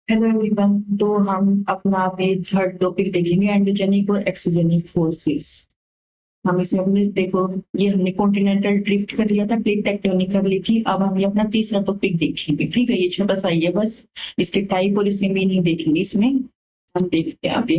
Hello everyone. तो हम अपना अभी थर्ड टॉपिक देखेंगे, एंडोजेनिक और एक्सोजेनिक फोर्सेस। हम इसमें अपने देखो, ये हमने कॉन्टिनेंटल ड्रिफ्ट कर लिया था, प्लेट टेक्टोनिक कर ली थी। अब हम ये अपना तीसरा टॉपिक देखेंगे, ठीक है। ये छोटा सा ही है, बस इसके टाइप और इसकी मीनिंग देखेंगे इसमें। हम देखते हैं अभी।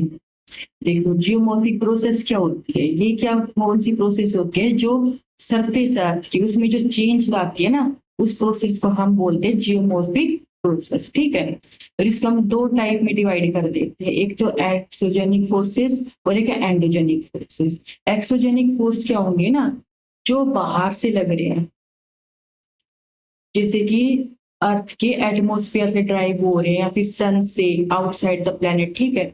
देखो, जियोमॉर्फिक प्रोसेस क्या होती है? ये क्या कौन सी प्रोसेस होती है जो सरफेस अर्थ की उसमें जो चेंज लाती है ना, उस प्रोसेस को हम बोलते हैं जियोमॉर्फिक प्रोसेस, ठीक है। और इसको हम दो टाइप में डिवाइड कर देते हैं, एक तो एक्सोजेनिक फोर्सेस और एक है एंडोजेनिक फोर्सेस। एक्सोजेनिक फोर्स क्या होंगे ना, जो बाहर से लग रहे हैं, जैसे कि अर्थ के एटमॉस्फेयर से ड्राइव हो रहे हैं या फिर सन से आउटसाइड द प्लेनेट, ठीक है।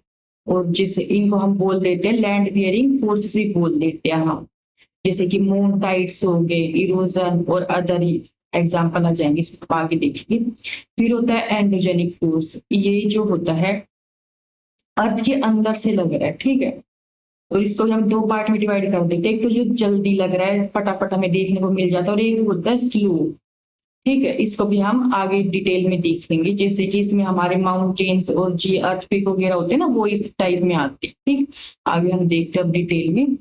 और जैसे इनको हम बोल देते हैं लैंड बियरिंग फोर्सेस भी बोल देते हैं हम, जैसे कि मून टाइड्स हो गए, इरोजन और अदर एग्जाम्पल आ जाएंगे, इसमें आगे देखेंगे। फिर होता है एंडोजेनिक फोर्स, ये जो होता है अर्थ के अंदर से लग रहा है, ठीक है। और इसको हम दो पार्ट में डिवाइड कर देते हैं, एक तो जो जल्दी लग रहा है, फटाफट हमें देखने को मिल जाता है, और एक होता है स्लो, ठीक है। इसको भी हम आगे डिटेल में देख लेंगे, जैसे कि इसमें हमारे माउंटेन्स और जी अर्थक्वेक वगैरह होते हैं ना, वो इस टाइप में आते हैं, ठीक। आगे हम देखते हैं अब डिटेल में।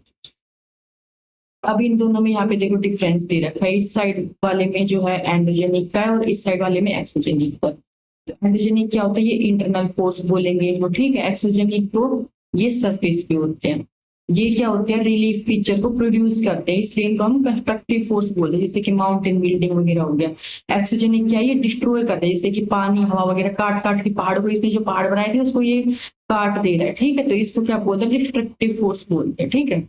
अब इन दोनों में यहाँ पे देखो डिफरेंस दे रखा है, इस साइड वाले में जो है एंडोजेनिक का है और इस साइड वाले में एक्सोजेनिक का। तो एंडोजेनिक क्या होता है, ये इंटरनल फोर्स बोलेंगे इनको, ठीक है। एक्सोजेनिक को ये सरफेस पे होते हैं, ये क्या होते हैं, रिलीफ फीचर को प्रोड्यूस करते हैं, इसलिए इनको हम कंस्ट्रक्टिव फोर्स बोलते हैं, जैसे कि माउंटेन बिल्डिंग वगैरह हो गया। एक्सोजेनिक क्या है, ये डिस्ट्रॉय करते हैं, जैसे कि पानी हवा वगैरह काट काट के पहाड़ को, इसने जो पहाड़ बनाए थे उसको ये काट दे रहा है, ठीक है। तो इसको क्या बोलते हैं, डिस्ट्रक्टिव फोर्स बोलते हैं, ठीक है।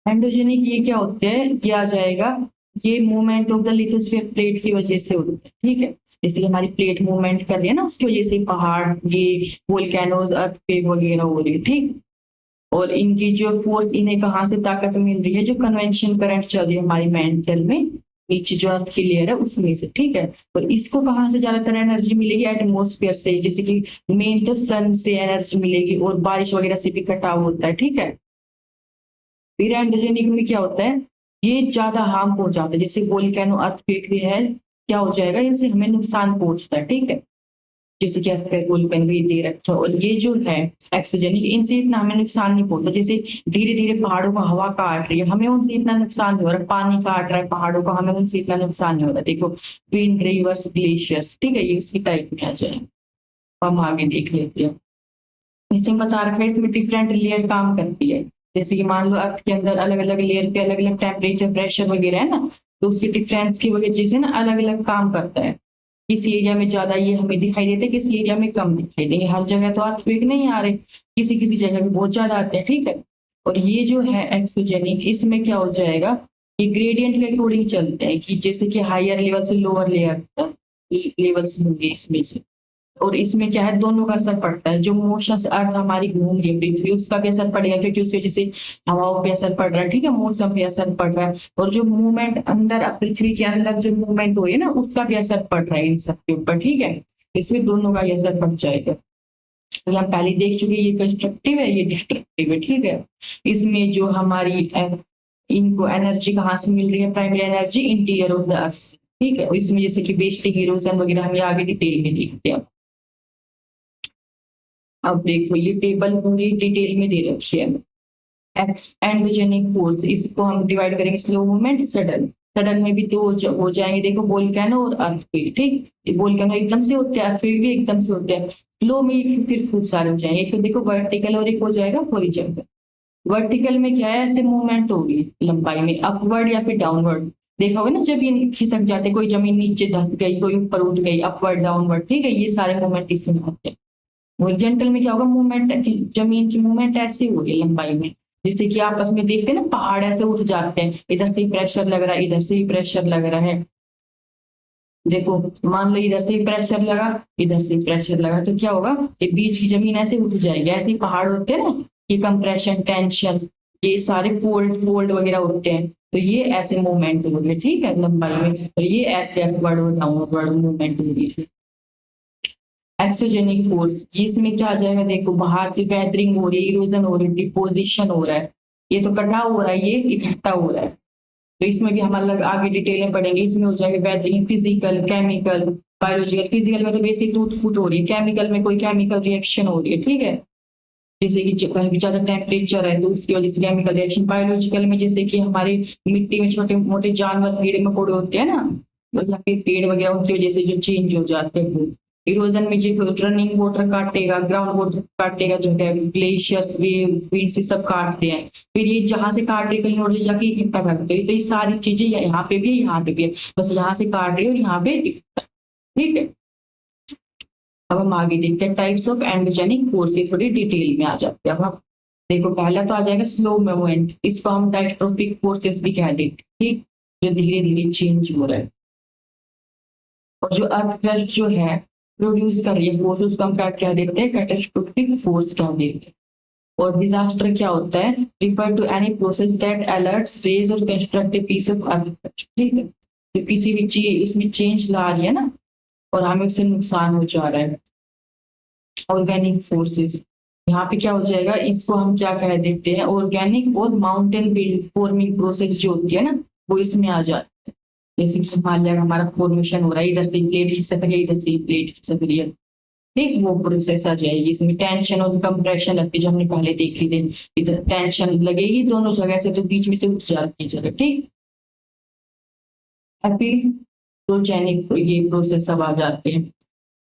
एंडोजेनिक ये क्या होते हैं, ये आ जाएगा, ये movement of the lithosphere plate की वजह से होते हैं, ठीक है। जैसे हमारी प्लेट मूवमेंट कर रही है ना, उसकी वजह से पहाड़, ये वोल्केनोज अर्थक्वेक वगैरह हो रही है, ठीक। और इनकी जो फोर्स, इन्हें कहाँ से ताकत मिल रही है, जो कन्वेंशन करंट चल रही है हमारी मेंटल में, नीचे जो अर्थ की लेयर है उसमें से, ठीक है। और इसको कहाँ से ज्यादातर एनर्जी मिलेगी, एटमोस्फेयर से, जैसे कि मेन तो सन से एनर्जी मिलेगी और बारिश वगैरह से भी कटाव होता है, ठीक है। फिर एंडोजेनिक में क्या होता है, ये ज्यादा हार्म पहुंचाता है, जैसे वोल्केनो अर्थक्वेक भी है, क्या हो जाएगा, इनसे हमें नुकसान पहुंचता है, ठीक है। जैसे कि वोल्केनो भी दे रखा है। और ये जो है एक्सोजेनिक, इनसे इतना हमें नुकसान नहीं पहुंचता, जैसे धीरे धीरे पहाड़ों को हवा काट रही है, हमें उनसे इतना नुकसान नहीं हो रहा, पानी काट रहा है पहाड़ों को, हमें उनसे इतना नुकसान नहीं हो रहा। देखो, विंड, रिवर्स, ग्लेशियर्स, ठीक है, ये उसी टाइप में आ जाए। हम आगे देख लेते हैं। इसमें बता रखा है, इसमें डिफरेंट लेयर काम करती है, जैसे कि मान लो अर्थ के अंदर अलग अलग लेयर पे अलग अलग टेम्परेचर प्रेशर वगैरह है ना, तो उसके डिफरेंस की वजह से ना अलग अलग काम करता है। किसी एरिया में ज्यादा ये हमें दिखाई देते हैं, किसी एरिया में कम दिखाई देंगे, हर जगह तो अर्थक्वेक नहीं आ रहे, किसी किसी जगह पे बहुत ज्यादा आते हैं, ठीक है। और ये जो है एक्सोजेनिक, इसमें क्या हो जाएगा, ये ग्रेडियंट के अकॉर्डिंग चलते हैं, कि जैसे कि हायर लेवल से लोअर लेयर तक लेवल्स होंगे इसमें से। और इसमें क्या है, दोनों का असर पड़ता है, जो मोशंस अर्थ हमारी घूम रही है पृथ्वी, उसका भी असर पड़ेगा, क्योंकि उसकी वजह से हवाओं पे असर पड़ रहा है, ठीक है, मौसम पे असर पड़ रहा है। और जो मूवमेंट अंदर पृथ्वी के अंदर जो मूवमेंट हो रही है ना, उसका भी असर पड़ रहा है इन सब के ऊपर, ठीक है। इसमें दोनों का ही असर पड़ जाएगा। ये हम पहले देख चुके, ये कंस्ट्रक्टिव है, ये डिस्ट्रक्टिव है, ठीक है। इसमें जो हमारी इनको एनर्जी कहाँ से मिल रही है, primary energy interior of the earth, ठीक है। और इसमें जैसे कि वेस्टिंग, इरोजन वगैरह हम ये आगे डिटेल में देखते हैं। अब देखो, ये टेबल पूरी डिटेल में दे रखी है। एंडोजेनिक फोर्स, इसको हम डिवाइड करेंगे स्लो मूवमेंट, सडन। सडन में भी दो हो जाएंगे, देखो, वोल्केनो और अर्थक्वेक, ठीक। वोल्केनो एकदम से होते हैं, अर्थक्वेक भी एकदम से होते हैं। स्लो में फिर खूब सारे हो जाएंगे, एक तो देखो वर्टिकल और एक हो जाएगा हॉरिजॉन्टल। वर्टिकल में क्या है, ऐसे मूवमेंट होगी लंबाई में, अपवर्ड या फिर डाउनवर्ड। देखा होगा ना, जब ये खिसक जाते, कोई जमीन नीचे धस गई, कोई ऊपर उठ गई, अपवर्ड डाउनवर्ड, ठीक है, ये सारे मूवमेंट इसमें होते हैं। हॉरिजॉन्टल में क्या होगा, मूवमेंट, जमीन की मूवमेंट ऐसी हो रही है लंबाई में, जैसे कि आपस में देखते हैं ना, पहाड़ ऐसे उठ जाते हैं, इधर से ही प्रेशर लग रहा है, इधर से ही प्रेशर लग रहा है। देखो, मान लो इधर से ही प्रेशर लगा, इधर से ही प्रेशर लगा, तो क्या होगा, ये बीच की जमीन ऐसे उठ जाएगी, ऐसे ही पहाड़ होते हैं ना, ये कंप्रेशन, टेंशन, ये सारे फोल्ड फोल्ड वगैरह होते हैं, तो ये ऐसे मूवमेंट हो गए, ठीक है, लंबाई में। और ये ऐसे अपवर्ड और डाउनवर्ड मूवमेंट हो रही है। एक्सोजेनिक फोर्स, इसमें क्या आ जाएगा, देखो, बाहर से वेदरिंग हो रही है, इरोजन हो रही है, डिपोजिशन हो रहा है, ये तो कटाव हो रहा है, ये इकट्ठा हो रहा है। तो इसमें भी हम अलग आगे डिटेलें पढ़ेंगे, इसमें हो जाएगा weathering, physical, chemical, biological, physical में तो बेसिक टूट फूट हो रही है, केमिकल में कोई केमिकल रिएक्शन हो रही है, ठीक है, जैसे कि कहीं भी ज्यादा टेम्परेचर है तो उसकी वजह से केमिकल रिएक्शन। बायोलॉजिकल में जैसे कि हमारे मिट्टी में छोटे मोटे जानवर कीड़े मकोड़े होते हैं ना, या फिर पेड़ वगैरह, उनकी वजह से जो चेंज हो जाते हैं वो। इरोजन में जो रनिंग वाटर काटेगा, ग्राउंड वाटर काटेगा, जो है ग्लेशियर्स, वेव, विंड से सब काटते हैं, फिर ये जहां से काट रहे कहीं और ले जाके इकट्ठा करते हैं। तो ये सारी चीजें यहाँ पे भी है, यहाँ पे भी है, बस यहाँ से काट रही है और यहाँ पे इकट्ठा, ठीक है। अब हम आगे देखते हैं टाइप्स ऑफ एंडोजेनिक फोर्सेस, थोड़ी डिटेल में आ जाते हैं। अब हम देखो, पहला तो आ जाएगा स्लो मूवमेंट, इसको हम डायस्ट्रोफिक फोर्सेस भी कह देते हैं, ठीक, जो धीरे धीरे चेंज हो रहा है। और जो अर्थ क्रस्ट जो है प्रोड्यूस कर रही है फोर्स, उसको हम क्या कह देते हैं, कैटास्ट्रोफिक फोर्स कह देते हैं। और डिजास्टर क्या होता है, refer to any process that alerts, raise और construct a piece of earth crust, ठीक है, जो किसी भी चीज इसमें चेंज ला रही है ना और हमें उससे नुकसान हो जा रहा है। ऑर्गेनिक फोर्सेस, यहाँ पे क्या हो जाएगा, इसको हम क्या कह देते हैं, ऑर्गेनिक और माउंटेन बिल्ड फॉर्मिंग प्रोसेस जो होती है ना, वो इसमें आ जाती है। जैसे कि हिमालय का हमारा फॉर्मेशन हो रहा है, इधर से प्लेट खिसक रही है, इधर से प्लेट खिसक रही है, ठीक, वो प्रोसेस आ जाएगी। इसमें टेंशन और कंप्रेशन लगती है, जो हमने पहले देखी थी, इधर टेंशन लगेगी दोनों जगह से, तो बीच में से उठ जाती है जगह, ठीक। एपिटोजेनिक ये प्रोसेस अब आ जाते हैं,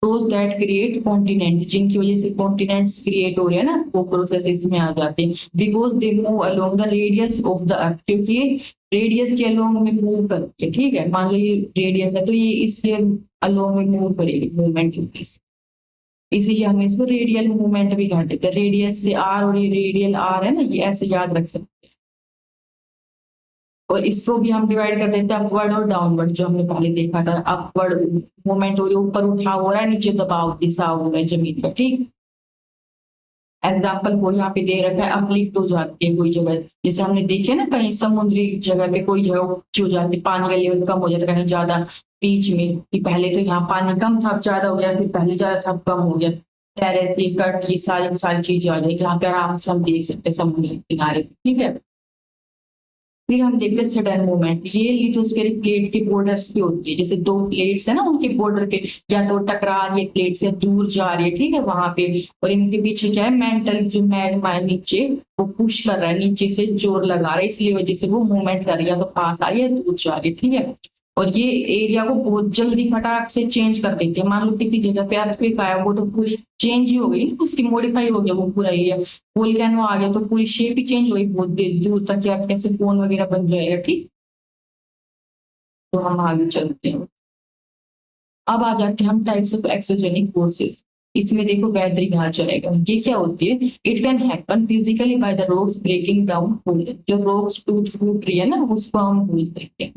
those that create continent, जिनकी वजह से कॉन्टिनेंट्स क्रिएट हो रहे हैं ना, वो प्रोसेस इसमें आ जाते हैं। Because they move along the radius of the earth, क्योंकि रेडियस के अलोंग में मूव करती है, ठीक है, मान लो ये रेडियस है तो ये इसके अलोंग में मूव करेगी, मूवमेंट, इसीलिए हम इसको रेडियल मूवमेंट भी कहते हैं। रेडियस से आर, और ये रेडियल आर है ना, ये ऐसे याद रख सकते हैं। और इसको भी हम डिवाइड कर देते हैं अपवर्ड और डाउनवर्ड, जो हमने पहले देखा था, अपवर्ड मूवमेंट हो रही है, ऊपर उठाव हो रहा है, नीचे दबाव दिशाव हो रहा है जमीन का, ठीक। एग्जाम्पल को यहाँ पे दे रखा है, अपलिफ्ट हो जाती है कोई जगह, जैसे हमने देखे ना कहीं समुद्री जगह पे कोई जगह ऊंची हो जाती है, पानी का लेवल कम हो जाता है कहीं ज्यादा, बीच में कि पहले तो यहाँ पानी कम था, अब ज्यादा हो गया, फिर पहले ज्यादा था, अब कम हो गया, टेरेस, ये कट, ये सारी सारी चीजें आ जाएगी यहाँ पे, आराम से हम देख सकते हैं समुद्र किनारे, ठीक है। फिर हम देखते हैं सडन मूवमेंट, ये लिथोस्फेरिक प्लेट के बॉर्डर्स पे होती है, जैसे दो प्लेट्स है ना, उनके बॉर्डर पे या तो टकरा रही है प्लेट से, दूर जा रही है, ठीक है, वहां पे। और इनके पीछे क्या है, मेंटल जो मैग्मा है नीचे, वो पुश कर रहा है, नीचे से जोर लगा रहा है, इसलिए वजह से वो मूवमेंट कर रही है, तो पास आ रही है, दूर जा रही है, ठीक है। और ये एरिया को बहुत जल्दी फटाक से चेंज कर देती है, मान लो किसी जगह पे अर्थक्वेक आया, वो तो पूरी चेंज ही हो गई, उसकी मॉडिफाई हो गया वो पूरा एरिया, वोल्केनो आ गया तो पूरी शेप ही चेंज हो गई, बहुत देर दूर तक यार कैसे कोन वगैरह बन जाएगा, ठीक। तो हम आगे चलते हैं। अब आ जाते हैं हम टाइप्स ऑफ एक्सोजेनिक फोर्सेस, इसमें देखो वेदरिंग आ जाएगा, ये क्या होती है, it can happen physically by the rocks breaking down, जो रॉक्स टूट फूट रही है ना, उसको हम बोलते हैं।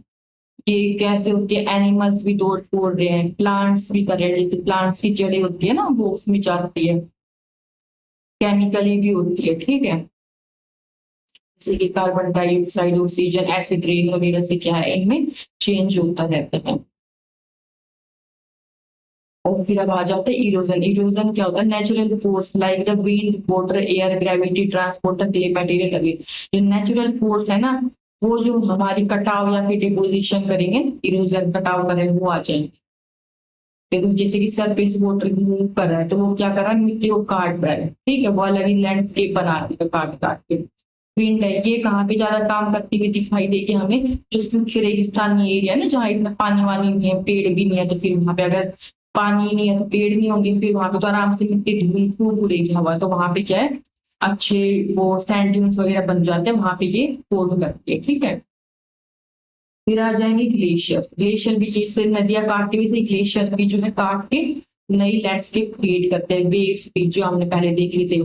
ये कैसे होती है, एनिमल्स भी तोड़ फोड़ रहे हैं, प्लांट्स भी कर रहे हैं, जैसे प्लांट्स की जड़ें होती है ना, वो उसमें जाती है, केमिकली भी होती है, ठीक है, जैसे कि carbon dioxide, oxygen, acid rain वगैरह से क्या है, इनमें चेंज होता रहता है। और फिर अब आ जाते हैं इरोजन। इरोजन क्या होता है, natural force like the wind, water, air, gravity, transport the clay material away, जो नेचुरल फोर्स है ना, वो जो हमारी कटाव या फिर डिपोजिशन करेंगे, इरोजन कटाव करेंगे, वो आ जाएंगे। देखो जैसे कि सरफेस वाटर मूव कर रहा है, तो वो क्या कर रहा है, मिट्टी को काट रहा है, ठीक है, वो अलग ही लैंडस्केप बना रही है काट काट के। विंड है, ये कहाँ पे ज्यादा काम करती हुई दिखाई देगी हमें, जो सूखे रेगिस्तानी एरिया है ना, जहाँ इतना पानी वानी नहीं है, पेड़ भी नहीं है, तो फिर वहां पे अगर पानी नहीं है तो पेड़ नहीं होंगे, फिर वहां पे तो आराम से मिट्टी धूल खूब उड़ेगी हवा, तो वहां पे क्या है, अच्छे वो सैंड ड्यून्स वगैरह बन जाते हैं, वहां पे ये फॉर्म करती है, ठीक है। फिर आ जाएंगे ग्लेशियर। ग्लेशियर भी जैसे नदियां काटते हुए, वैसे ग्लेशियर भी जो है काट के नई लैंडस्केप क्रिएट करते हैं। वेव्स भी जो हमने पहले देखे थे,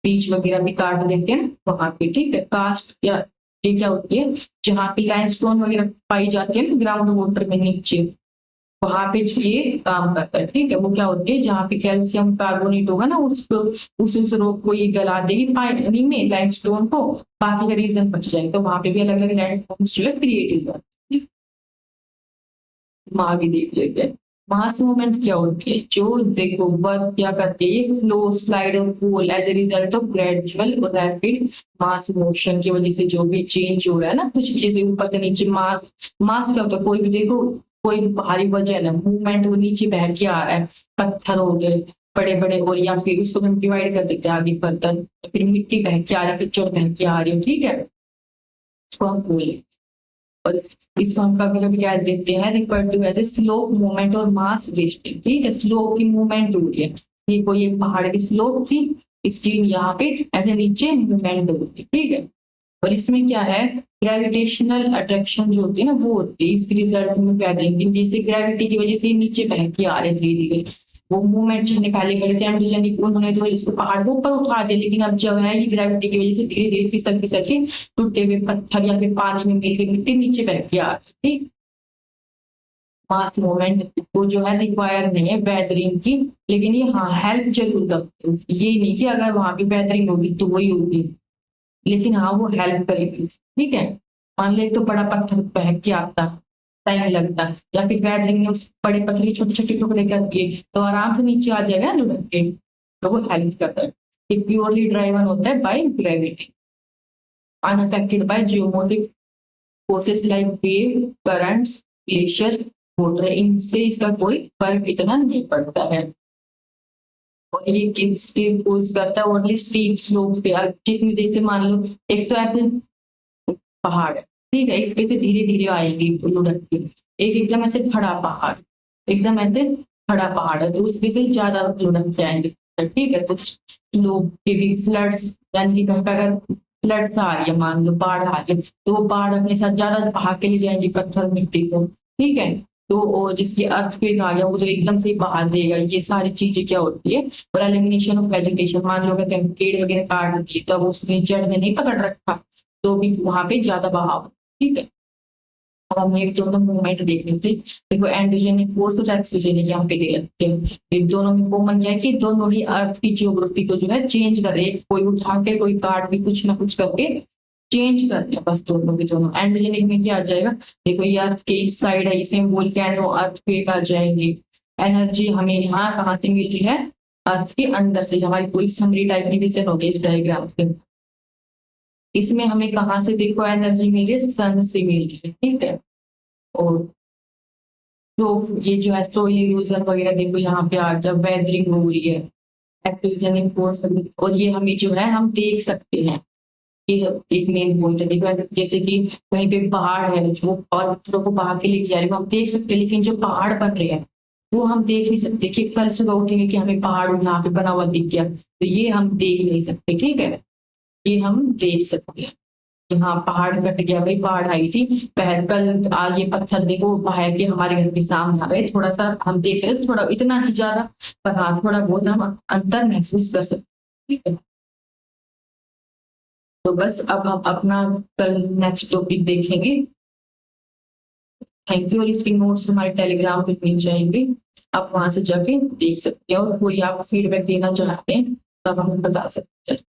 बीच वगैरह भी काट देते हैं वहां पे, ठीक है। कास्ट या ये क्या होती है, जहाँ पे लाइमस्टोन वगैरह पाई जाती है ना ग्राउंड वाटर में नीचे, वहां पे जो ये काम करता है, ठीक है। वो क्या होती है, जहाँ पे कैल्शियम कार्बोनेट होगा ना, उसको उस रोग को ये गला देगी पानी में, लाइमस्टोन को, बाकी का रीजन बच जाएगा, तो वहां पे भी अलग अलग लैंडफॉर्म जो है क्रिएट होगा। हम आगे देख लेते हैं। मास मूवमेंट क्या होती है, जो देखो वर्क क्या करती है, ये फ्लो, स्लाइड और fall as a result of gradual और रैपिड मास मोशन की वजह से जो भी चेंज हो रहा है ना, कुछ भी, जैसे ऊपर से नीचे मास। मास क्या होता है, कोई भी देखो कोई भी पहाड़ी वजन है, मूवमेंट वो नीचे बह के आ रहा है, पत्थर हो गए बड़े बड़े, और या फिर उसको हम डिवाइड कर देते हैं आगे फर्दर, तो फिर मिट्टी बह के आ रही है, कीचड़ बह के आ रही है, ठीक है, उसको हम बोले। और इसको हम कभी कभी क्या देते हैं, refer to as a slope movement और मास वेस्टिंग, ठीक है, स्लोप की मूवमेंट हो रही है, ये कोई एक पहाड़ की स्लोप थी, इसकी यहाँ पे ऐसे नीचे मूवमेंट होती है, ठीक है। और इसमें क्या है, ग्रेविटेशनल अट्रैक्शन जो होती है ना वो होती है, इसके रिजल्ट में गैदरिंग, जैसे ग्रेविटी की वजह से ये नीचे बह के आ रहे धीरे धीरे, वो मूवमेंट जो हमने पहले करे थे एंडोजेनिक, उन्होंने तो इसको पहाड़ को ऊपर उठा दिया, लेकिन अब जो है ये ग्रेविटी की वजह से धीरे धीरे फिसल फिसल के टूटे हुए पत्थर या फिर पानी में मिलकर मिट्टी नीचे बह के आ रही है, ठीक। मास मूवमेंट को जो है रिक्वायर नहीं है वेदरिंग की, लेकिन ये हाँ हेल्प जरूर करती है, ये नहीं कि अगर वहां पे वेदरिंग होगी तो वही होगी, लेकिन हाँ वो हेल्प करेगी, ठीक है। मान लो एक तो बड़ा पत्थर बह के आता, टाइम लगता, या फिर वेदरिंग ने उस बड़े पत्थर के छोटे छोटे टुकड़े कर दिए तो आराम से नीचे आ जाएगा लुढ़क के, तो वो हेल्प करता है। ये प्योरली ड्राइवन होता है by gravity, unaffected bye geometric forces like wave, currents, glacier, water, इनसे इसका कोई फर्क इतना नहीं पड़ता है। और ये किसके पोज करता है, ओनली स्टीप स्लोप पे, जितनी जैसे मान लो एक तो ऐसे पहाड़ है, ठीक है, इस पे से धीरे धीरे आएंगी लुढ़क के, एक एकदम ऐसे खड़ा पहाड़, एकदम ऐसे खड़ा पहाड़ है तो उस पे से ज्यादा लुढ़क के आएंगे, ठीक है। तो लोग के भी फ्लड्स, यानी कि कहीं पे अगर फ्लड्स आ रही है, मान लो बाढ़ आ रही है, तो वो बाढ़ अपने साथ ज्यादा बहा के ले जाएंगी पत्थर मिट्टी को, ठीक है। तो जिसकी अर्थक्वेक आ गया वो तो एकदम से ही बहा देगा, ये सारी चीजें क्या होती है। और एलिमिनेशन ऑफ वेजिटेशन, मान लो अगर पेड़ वगैरह काट दिए तब उसने जड़ ने नहीं पकड़ रखा तो भी वहां पे ज्यादा बहाव, ठीक है। अब हम एक दोनों मूवमेंट देख लेते हैं, देखो एंडोजेनिक फोर्स और एक्सोजेनिक यहाँ पे दे रखते हैं, एक दोनों में कॉमन क्या है कि दोनों ही अर्थ की जियोग्राफी को जो है चेंज कर रहे हैं, कोई उठा के कोई काट के कुछ ना कुछ करके चेंज करते हैं, बस दोनों के दोनों। एंडोजेनिक में क्या आ जाएगा, देखो ये अर्थ के इस साइड है, इसे वोल्केनो अर्थक्वेक आ जाएंगे, एनर्जी हमें यहाँ कहाँ से मिल रही है, अर्थ के अंदर से, हमारी पूरी समरी टाइप रिविजन हो गई इस डायग्राम से। इसमें हमें कहाँ से देखो एनर्जी मिल रही है, सन से मिल रही है, ठीक है। और तो ये जो है सोइल इरोजन वगैरह देखो यहाँ पे आ गया, वेदरिंग हो रही है, एक्सोजेनिक फोर्स, और ये हमें जो है हम देख सकते हैं, ये एक मेन पॉइंट है। देखो जैसे कि कहीं पे पहाड़ है जो और पत्थरों को बहा के लेके जा रहे हैं, वो हम देख सकते हैं, लेकिन जो पहाड़ बन रहे हैं वो हम देख नहीं सकते कि कल सुबह उठेंगे कि हमें पहाड़ यहाँ पे बना हुआ दिख गया, तो ये हम देख नहीं सकते, ठीक है। ये हम देख सकते हैं कि हाँ पहाड़ कट गया, भाई बाढ़ आई थी, पहले कल ये पत्थर देखो बहा के हमारे घर के सामने आ गए, थोड़ा सा हम देख रहे थे, थोड़ा इतना नहीं ज्यादा, पर हाँ थोड़ा बहुत हम अंतर महसूस कर सकते हैं, ठीक है। तो बस अब हम अपना कल नेक्स्ट टॉपिक देखेंगे। थैंक यू, और इसके नोट्स हमारे टेलीग्राम पे मिल जाएंगे, आप वहां से जाके देख सकते हैं, और कोई आप फीडबैक देना चाहते हैं तब हम बता सकते हैं।